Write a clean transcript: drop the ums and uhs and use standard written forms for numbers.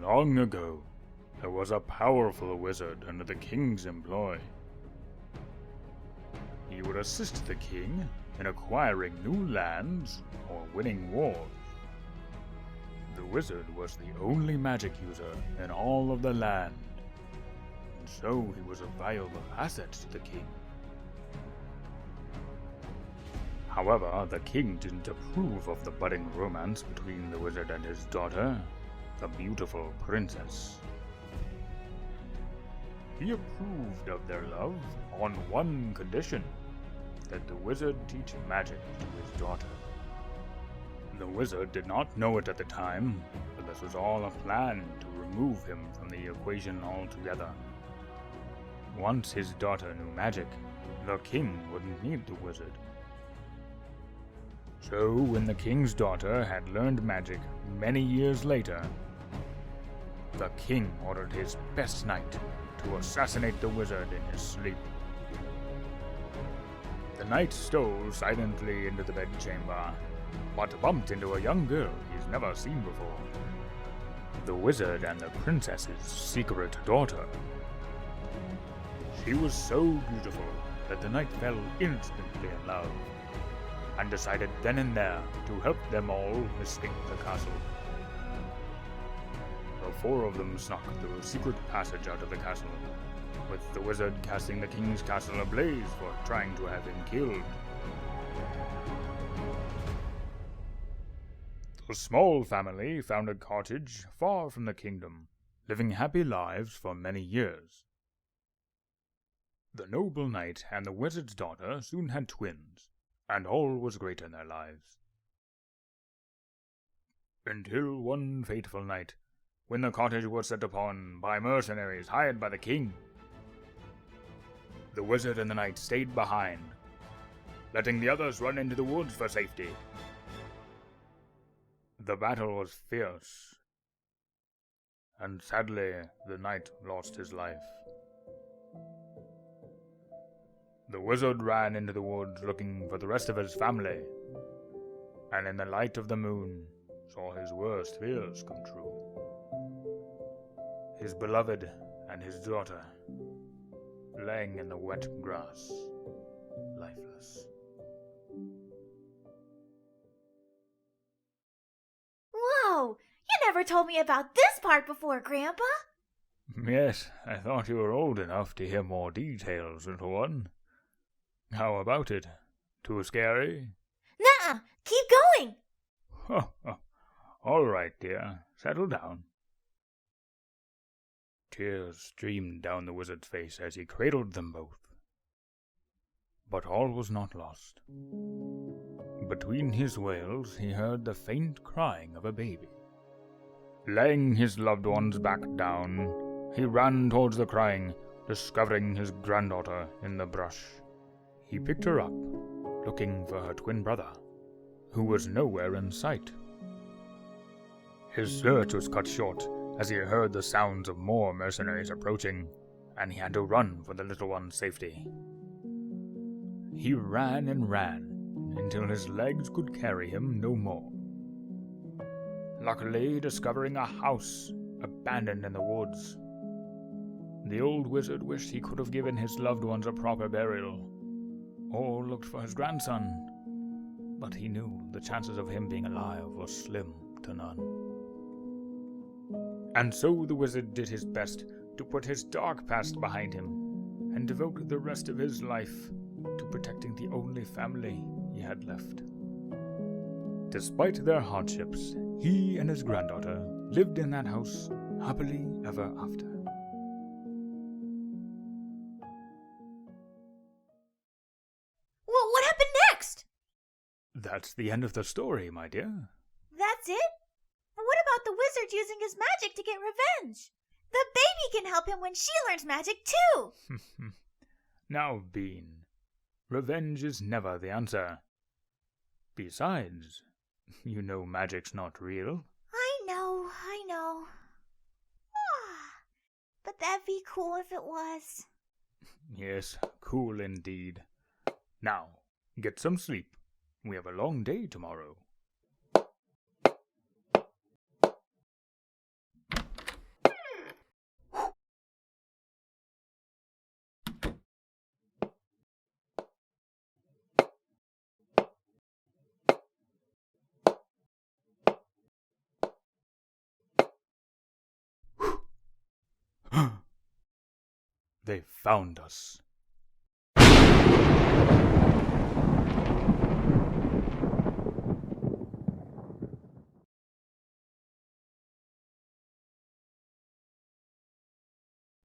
Long ago, there was a powerful wizard under the king's employ. He would assist the king in acquiring new lands or winning wars. The wizard was the only magic user in all of the land, and so he was a valuable asset to the king. However, the king didn't approve of the budding romance between the wizard and his daughter, the beautiful princess. He approved of their love on one condition, that the wizard teach magic to his daughter. The wizard did not know it at the time, but this was all a plan to remove him from the equation altogether. Once his daughter knew magic, the king wouldn't need the wizard. So, when the king's daughter had learned magic many years later, the king ordered his best knight to assassinate the wizard in his sleep. The knight stole silently into the bedchamber, but bumped into a young girl he's never seen before. The wizard and the princess's secret daughter. She was so beautiful that the knight fell instantly in love, and decided then and there to help them all escape the castle. The four of them snuck through a secret passage out of the castle, with the wizard casting the king's castle ablaze for trying to have him killed. The small family found a cottage far from the kingdom, living happy lives for many years. The noble knight and the wizard's daughter soon had twins, and all was great in their lives. Until one fateful night, when the cottage was set upon by mercenaries hired by the king. The wizard and the knight stayed behind, letting the others run into the woods for safety. The battle was fierce, and sadly the knight lost his life. The wizard ran into the woods looking for the rest of his family, and in the light of the moon saw his worst fears come true. His beloved and his daughter laying in the wet grass, lifeless. Whoa! You never told me about this part before, Grandpa! Yes, I thought you were old enough to hear more details, little one. How about it? Too scary? Nuh-uh! Keep going! All right, dear. Settle down. Tears streamed down the wizard's face as he cradled them both. But all was not lost. Between his wails, he heard the faint crying of a baby. Laying his loved ones back down, he ran towards the crying, discovering his granddaughter in the brush. He picked her up, looking for her twin brother, who was nowhere in sight. His search was cut short as he heard the sounds of more mercenaries approaching, and he had to run for the little one's safety. He ran and ran until his legs could carry him no more. Luckily, discovering a house abandoned in the woods, the old wizard wished he could have given his loved ones a proper burial, or looked for his grandson, but he knew the chances of him being alive were slim to none. And so the wizard did his best to put his dark past behind him and devote the rest of his life to protecting the only family he had left. Despite their hardships, he and his granddaughter lived in that house happily ever after. Well, what happened next? That's the end of the story, my dear. That's it? But what about the wizard using his magic to get revenge? The baby can help him when she learns magic too! Now, Bean, revenge is never the answer. Besides, you know magic's not real. I know. But that'd be cool if it was. Yes, cool indeed. Now, get some sleep. We have a long day tomorrow. They found us.